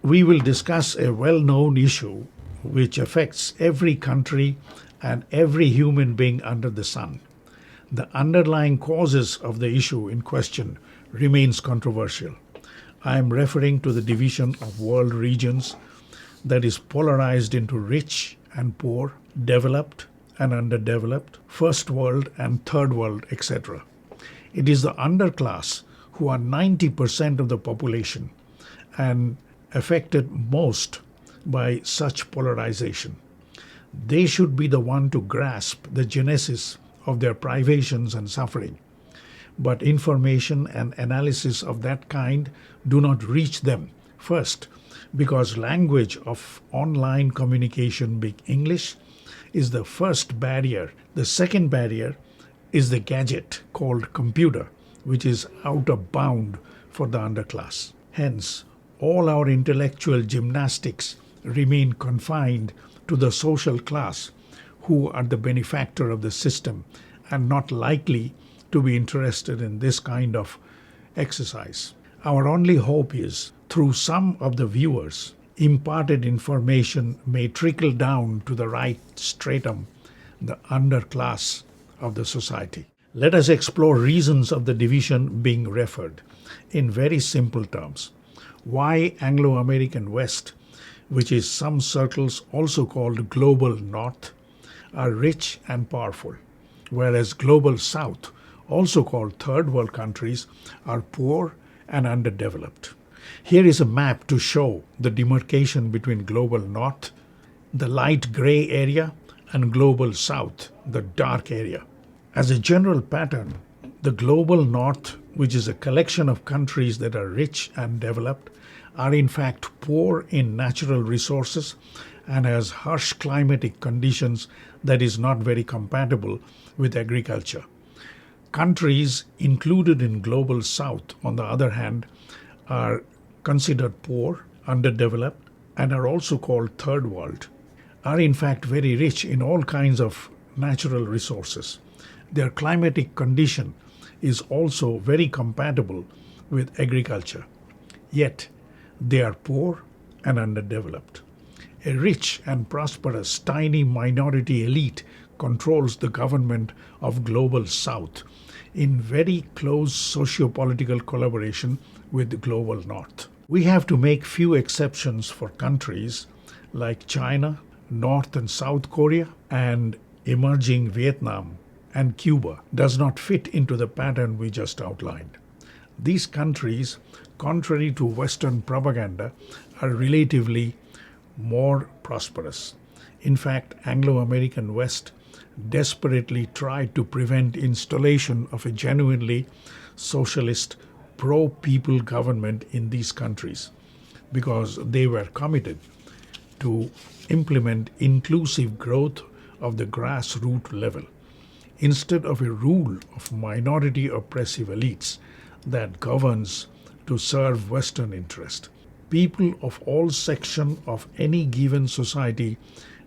we will discuss a well-known issue which affects every country and every human being under the sun. The underlying causes of the issue in question remains controversial. I am referring to the division of world regions that is polarized into rich and poor, developed and underdeveloped, first world and third world, etc. It is the underclass who are 90% of the population and affected most by such polarization. They should be the one to grasp the genesis of their privations and suffering. But information and analysis of that kind do not reach them. First, because language of online communication, being English, is the first barrier. The second barrier is the gadget called computer, which is out of bound for the underclass. Hence, all our intellectual gymnastics remain confined to the social class who are the benefactor of the system and not likely to be interested in this kind of exercise. Our only hope is, through some of the viewers, imparted information may trickle down to the right stratum, the underclass of the society. Let us explore reasons of the division being referred in very simple terms. Why Anglo-American West, which is some circles also called global North, are rich and powerful, whereas global South, also called third world countries, are poor and underdeveloped. Here is a map to show the demarcation between global North, the light gray area, and global South, the dark area. As a general pattern, the global North, which is a collection of countries that are rich and developed, are in fact poor in natural resources and has harsh climatic conditions that is not very compatible with agriculture. Countries included in global South, on the other hand, are considered poor, underdeveloped, and are also called third world, are in fact very rich in all kinds of natural resources. Their climatic condition is also very compatible with agriculture. Yet, they are poor and underdeveloped. A rich and prosperous tiny minority elite controls the government of global South in very close socio-political collaboration with the global North. We have to make few exceptions for countries like China, North and South Korea, and emerging Vietnam and Cuba does not fit into the pattern we just outlined. These countries, contrary to Western propaganda, are relatively more prosperous. In fact, Anglo-American West desperately tried to prevent installation of a genuinely socialist, pro-people government in these countries because they were committed to implement inclusive growth of the grassroots level instead of a rule of minority oppressive elites that governs to serve Western interest. People of all sections of any given society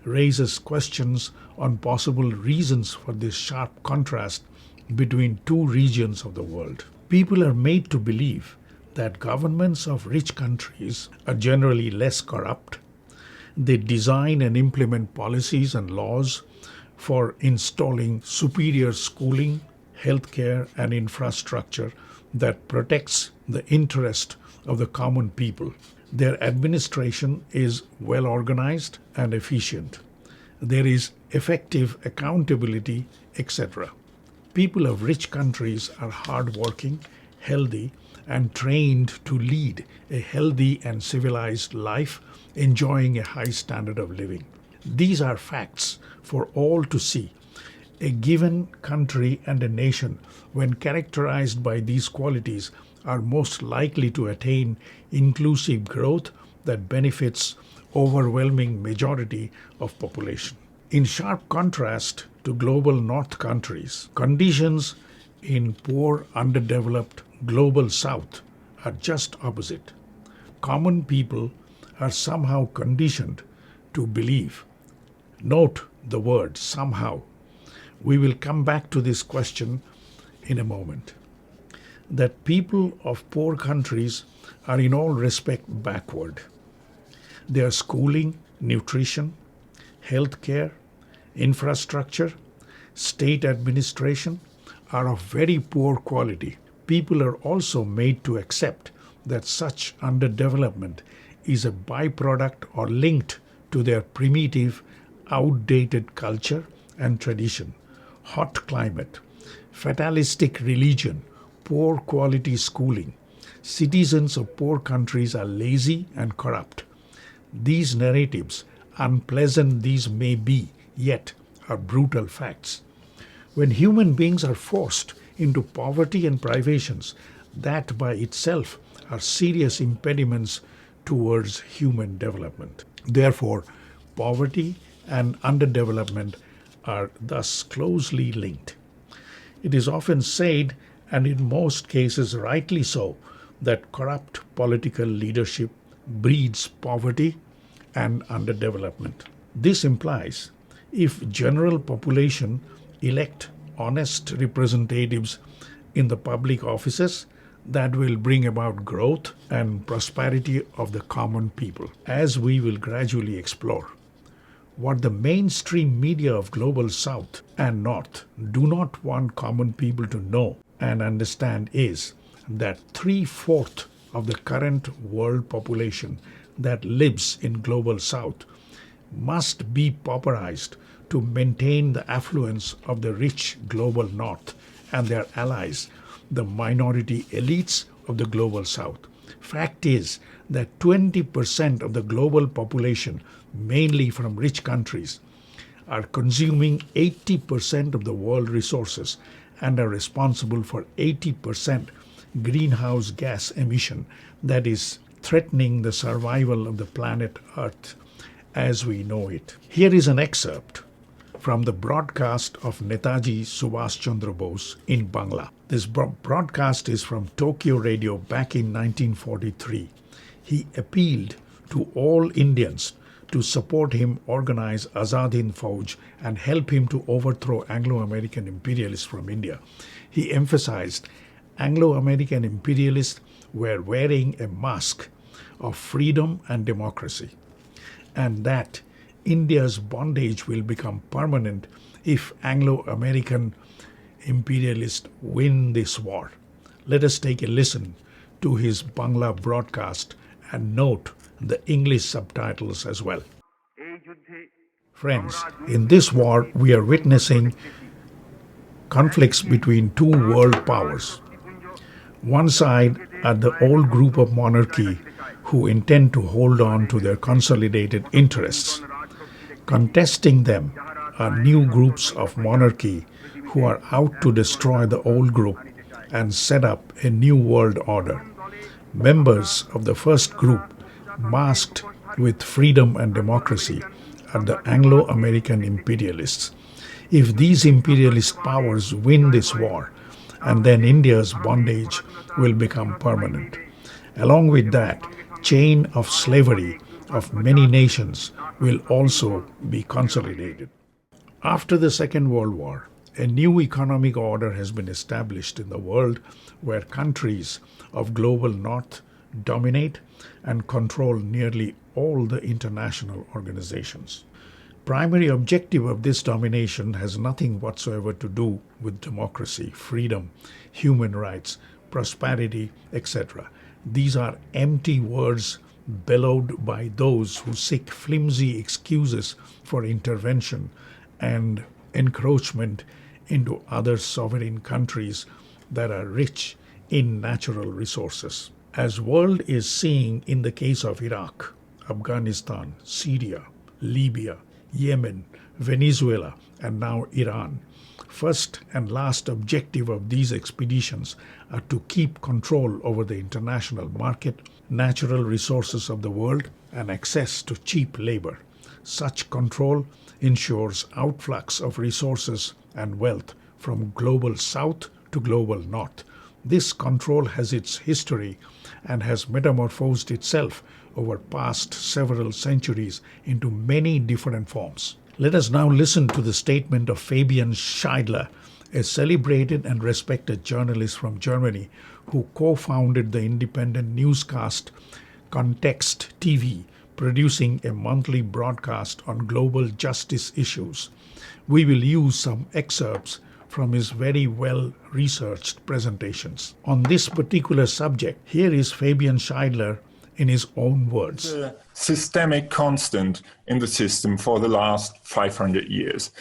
raises questions on possible reasons for this sharp contrast between two regions of the world. People are made to believe that governments of rich countries are generally less corrupt. They design and implement policies and laws for installing superior schooling, healthcare, and infrastructure that protects the interest of the common people. Their administration is well organized and efficient. There is effective accountability, etc. People of rich countries are hardworking, healthy, and trained to lead a healthy and civilized life, enjoying a high standard of living. These are facts for all to see. A given country and a nation, when characterized by these qualities, are most likely to attain inclusive growth that benefits overwhelming majority of population. In sharp contrast to global North countries, conditions in poor, underdeveloped global South are just opposite. Common people are somehow conditioned to believe. Note the word somehow. We will come back to this question in a moment. That people of poor countries are in all respect backward. Their schooling, nutrition, healthcare, infrastructure, state administration are of very poor quality. People are also made to accept that such underdevelopment is a byproduct or linked to their primitive, outdated culture and tradition, hot climate, fatalistic religion, poor quality schooling. Citizens of poor countries are lazy and corrupt. These narratives, unpleasant these may be, yet are brutal facts. When human beings are forced into poverty and privations, that by itself are serious impediments towards human development. Therefore, poverty and underdevelopment are thus closely linked. It is often said, and in most cases rightly so, that corrupt political leadership breeds poverty and underdevelopment. This implies if general population elect honest representatives in the public offices, that will bring about growth and prosperity of the common people, as we will gradually explore. What the mainstream media of global South and North do not want common people to know and understand is that 3/4 of the current world population that lives in global South must be pauperized to maintain the affluence of the rich global North and their allies, the minority elites of the global South. Fact is that 20% of the global population, mainly from rich countries, are consuming 80% of the world resources and are responsible for 80% greenhouse gas emission that is threatening the survival of the planet Earth as we know it. Here is an excerpt from the broadcast of Netaji Subhash Chandra Bose in Bangla. This broadcast is from Tokyo Radio back in 1943. He appealed to all Indians to support him organize Azad Hind Fauj and help him to overthrow Anglo-American imperialists from India. He emphasized Anglo-American imperialists were wearing a mask of freedom and democracy, and that India's bondage will become permanent if Anglo-American imperialists win this war. Let us take a listen to his Bangla broadcast and note the English subtitles as well. Friends, in this war we are witnessing conflicts between two world powers. One side are the old group of monarchy who intend to hold on to their consolidated interests. Contesting them are new groups of monarchy who are out to destroy the old group and set up a new world order. Members of the first group, masked with freedom and democracy, are the Anglo-American imperialists. If these imperialist powers win this war, and then India's bondage will become permanent. Along with that, chain of slavery of many nations will also be consolidated. After the Second World War, a new economic order has been established in the world where countries of global North dominate and control nearly all the international organizations. Primary objective of this domination has nothing whatsoever to do with democracy, freedom, human rights, prosperity, etc. These are empty words bellowed by those who seek flimsy excuses for intervention and encroachment into other sovereign countries that are rich in natural resources. As world is seeing in the case of Iraq, Afghanistan, Syria, Libya, Yemen, Venezuela, and now Iran. First and last objective of these expeditions are to keep control over the international market, natural resources of the world, and access to cheap labor. Such control ensures outflux of resources and wealth from global South to global North. This control has its history and has metamorphosed itself over past several centuries into many different forms. Let us now listen to the statement of Fabian Scheidler, a celebrated and respected journalist from Germany who co-founded the independent newscast Context TV, producing a monthly broadcast on global justice issues. We will use some excerpts from his very well researched presentations. On this particular subject, here is Fabian Scheidler in his own words. A systemic constant in the system for the last 500 years.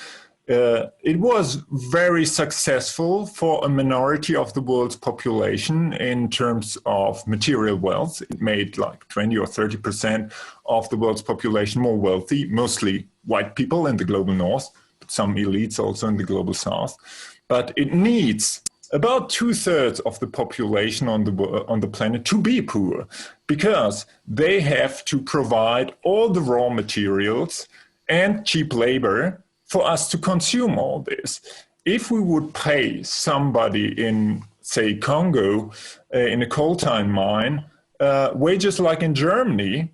It was very successful for a minority of the world's population in terms of material wealth. It made like 20 or 30% of the world's population more wealthy, mostly white people in the global north, but some elites also in the global south. But it needs about 2/3 of the population on the planet to be poor, because they have to provide all the raw materials and cheap labor for us to consume all this. If we would pay somebody in, say, Congo, in a coltan mine, wages like in Germany,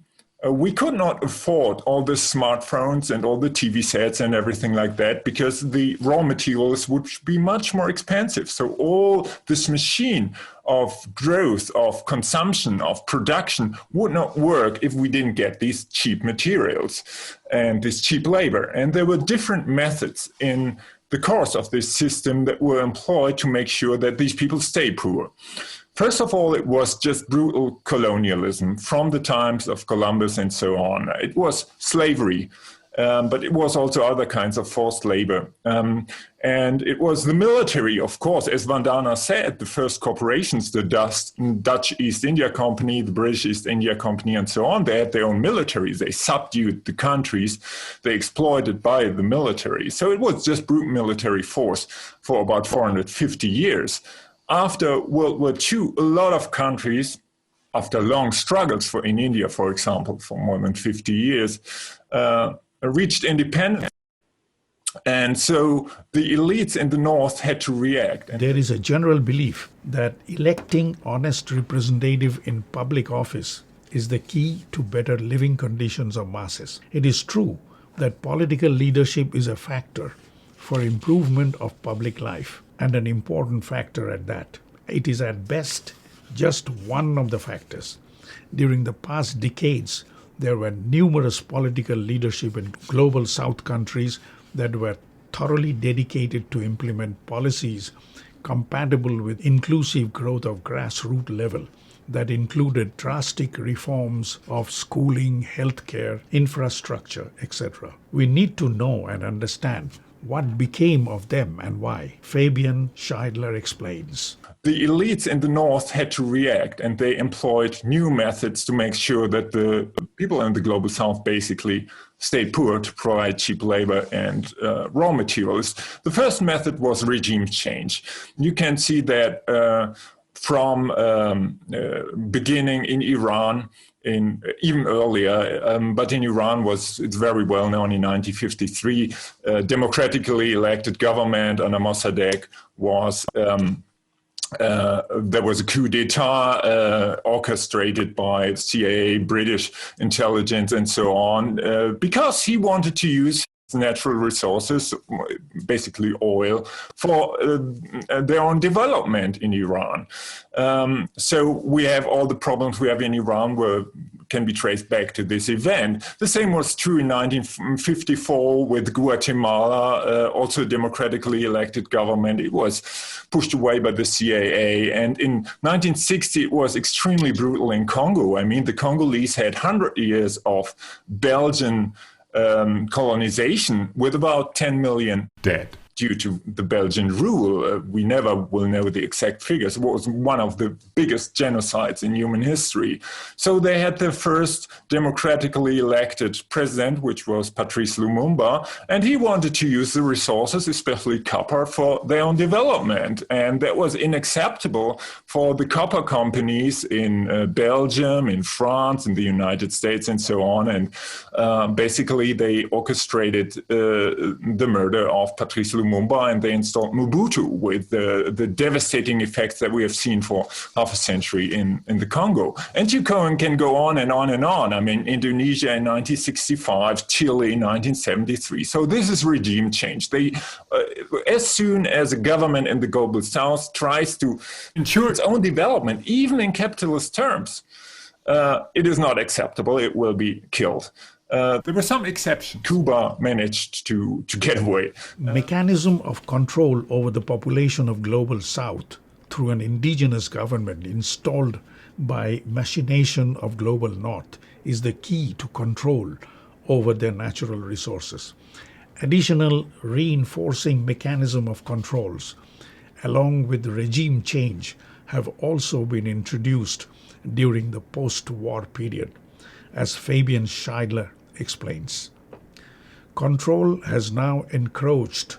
we could not afford all the smartphones and all the TV sets and everything like that, because the raw materials would be much more expensive. So all this machine of growth, of consumption, of production would not work if we didn't get these cheap materials and this cheap labor. And there were different methods in the course of this system that were employed to make sure that these people stay poor. First of all, it was just brutal colonialism from the times of Columbus and so on. It was slavery, but it was also other kinds of forced labor. And it was the military, of course, as Vandana said, the first corporations, the Dutch East India Company, the British East India Company, and so on, they had their own militaries. They subdued the countries. They exploited by the military. So it was just brute military force for about 450 years. After World War II, a lot of countries, after long struggles in India, for example, for more than 50 years, reached independence. And so the elites in the North had to react. There is a general belief that electing honest representative in public office is the key to better living conditions of masses. It is true that political leadership is a factor for improvement of public life, and an important factor at that. It is at best just one of the factors. During the past decades, there were numerous political leadership in global South countries that were thoroughly dedicated to implement policies compatible with inclusive growth of grassroots level that included drastic reforms of schooling, healthcare, infrastructure, etc. We need to know and understand what became of them and why. Fabian Scheidler explains. The elites in the North had to react, and they employed new methods to make sure that the people in the global South basically stayed poor to provide cheap labor and raw materials. The first method was regime change. You can see that from beginning in Iran, even earlier, but in Iran it's very well known in 1953, democratically elected government under Mossadegh was, there was a coup d'etat orchestrated by CIA, British intelligence and so on, because he wanted to use natural resources, basically oil, for their own development in Iran. So we have all the problems we have in Iran can be traced back to this event. The same was true in 1954 with Guatemala, also a democratically elected government. It was pushed away by the CIA. And in 1960, it was extremely brutal in Congo. I mean, the Congolese had 100 years of Belgian colonization with about 10 million dead due to the Belgian rule. We never will know the exact figures. It was one of the biggest genocides in human history. So they had their first democratically elected president, which was Patrice Lumumba, and he wanted to use the resources, especially copper, for their own development. And that was unacceptable for the copper companies in Belgium, in France, in the United States, and so on. And basically, they orchestrated the murder of Patrice Lumumba, and they installed Mobutu with the devastating effects that we have seen for half a century in the Congo. And you can go on and on and on. I mean, Indonesia in 1965, Chile in 1973. So this is regime change. They, as soon as a government in the global South tries to ensure its own development, even in capitalist terms, it is not acceptable. It will be killed. There were some exceptions. Cuba managed to get away. Mechanism of control over the population of global south through an indigenous government installed by machination of global north is the key to control over their natural resources. Additional reinforcing mechanism of controls along with regime change have also been introduced during the post-war period, as Fabian Scheidler explains. Control has now encroached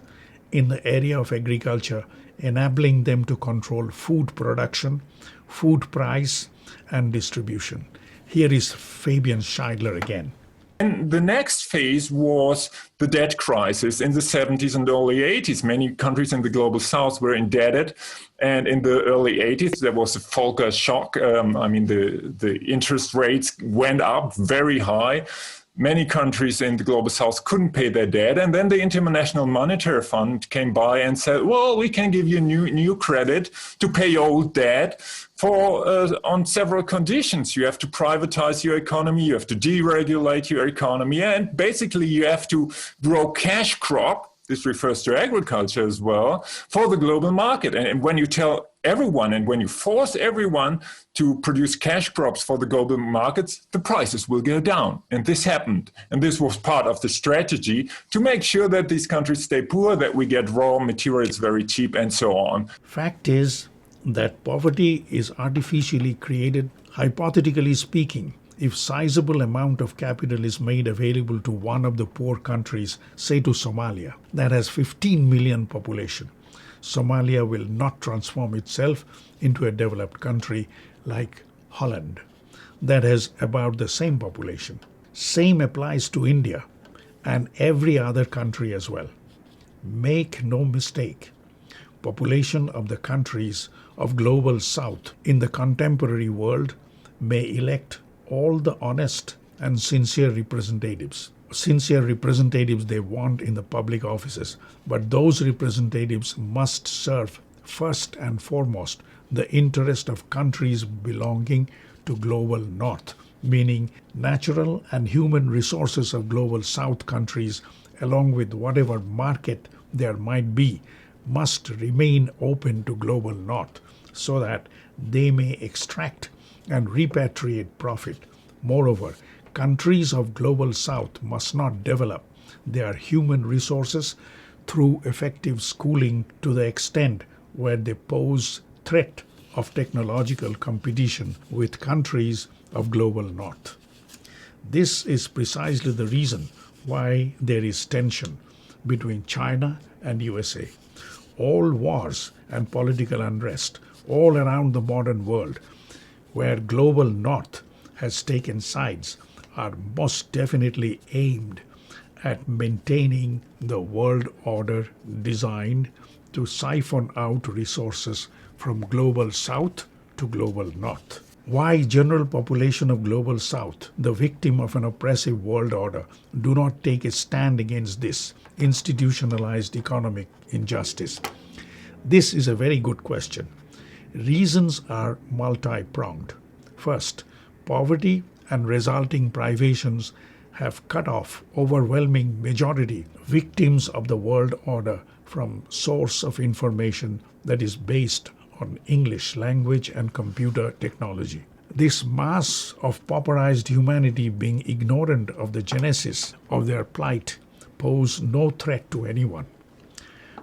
in the area of agriculture, enabling them to control food production, food price, and distribution. Here is Fabian Scheidler again. And the next phase was the debt crisis in the 70s and early 80s. Many countries in the global south were indebted. And in the early 80s, there was a Volcker shock. The interest rates went up very high. Many countries in the global south couldn't pay their debt. And then the International Monetary Fund came by and said, well, we can give you new credit to pay your old debt on several conditions. You have to privatize your economy, you have to deregulate your economy, and basically you have to grow cash crop. This refers to agriculture as well, for the global market. And when you tell everyone and when you force everyone to produce cash crops for the global markets, the prices will go down. And this happened. And this was part of the strategy to make sure that these countries stay poor, that we get raw materials very cheap, and so on. Fact is that poverty is artificially created, hypothetically speaking. If sizable amount of capital is made available to one of the poor countries, say to Somalia, that has 15 million population, Somalia will not transform itself into a developed country like Holland, that has about the same population. Same applies to India and every other country as well. Make no mistake, population of the countries of global south in the contemporary world may elect all the honest and sincere representatives they want in the public offices, but those representatives must serve first and foremost the interest of countries belonging to global north, meaning natural and human resources of global south countries, along with whatever market there might be, must remain open to global north so that they may extract and repatriate profit. Moreover, countries of global south must not develop their human resources through effective schooling to the extent where they pose threat of technological competition with countries of global north. This is precisely the reason why there is tension between China and USA. All wars and political unrest all around the modern world where global north has taken sides are most definitely aimed at maintaining the world order designed to siphon out resources from global south to global north. Why general population of global south, the victim of an oppressive world order, do not take a stand against this institutionalized economic injustice? This is a very good question. Reasons are multi-pronged. First, poverty and resulting privations have cut off overwhelming majority victims of the world order from source of information that is based on English language and computer technology. This mass of pauperized humanity being ignorant of the genesis of their plight pose no threat to anyone.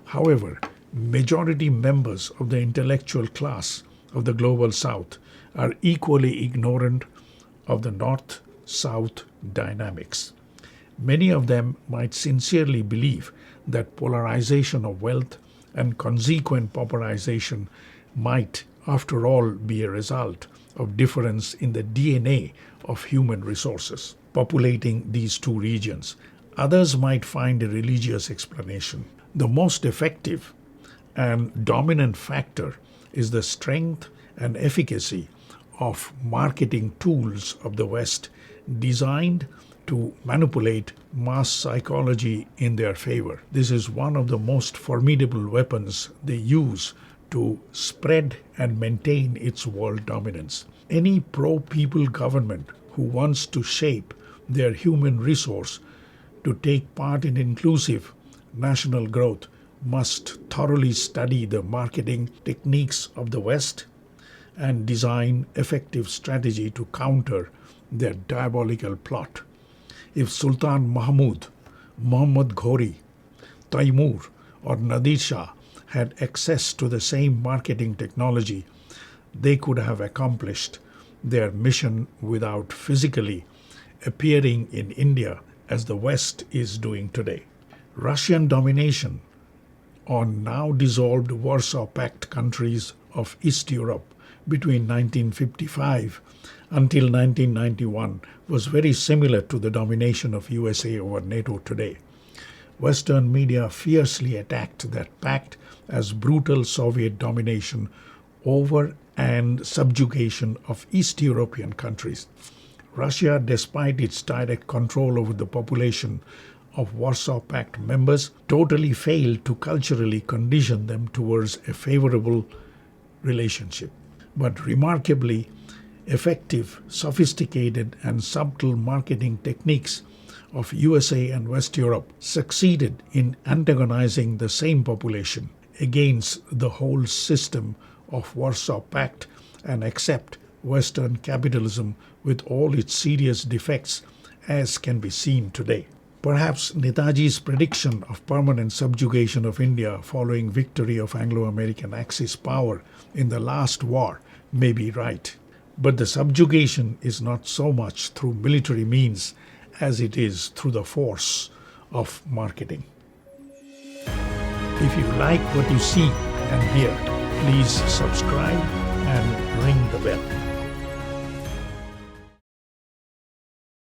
However, majority members of the intellectual class of the global south are equally ignorant of the north-south dynamics. Many of them might sincerely believe that polarization of wealth and consequent pauperization might, after all, be a result of difference in the DNA of human resources populating these two regions. Others might find a religious explanation. The most effective and dominant factor is the strength and efficacy of marketing tools of the West designed to manipulate mass psychology in their favor. This is one of the most formidable weapons they use to spread and maintain its world dominance. Any pro-people government who wants to shape their human resource to take part in inclusive national growth must thoroughly study the marketing techniques of the West and design effective strategy to counter their diabolical plot. If Sultan Mahmud, Muhammad Ghori, Taimur, or Nadir Shah had access to the same marketing technology, they could have accomplished their mission without physically appearing in India as the West is doing today. Russian domination on now dissolved Warsaw Pact countries of East Europe between 1955 until 1991 was very similar to the domination of USA over NATO today. Western media fiercely attacked that pact as brutal Soviet domination over and subjugation of East European countries. Russia, despite its direct control over the population of Warsaw Pact members, totally failed to culturally condition them towards a favorable relationship. But remarkably, effective, sophisticated, and subtle marketing techniques of USA and West Europe succeeded in antagonizing the same population against the whole system of Warsaw Pact and accept Western capitalism with all its serious defects, as can be seen today. Perhaps Netaji's prediction of permanent subjugation of India following victory of Anglo-American Axis power in the last war may be right. But the subjugation is not so much through military means as it is through the force of marketing. If you like what you see and hear, please subscribe and ring the bell.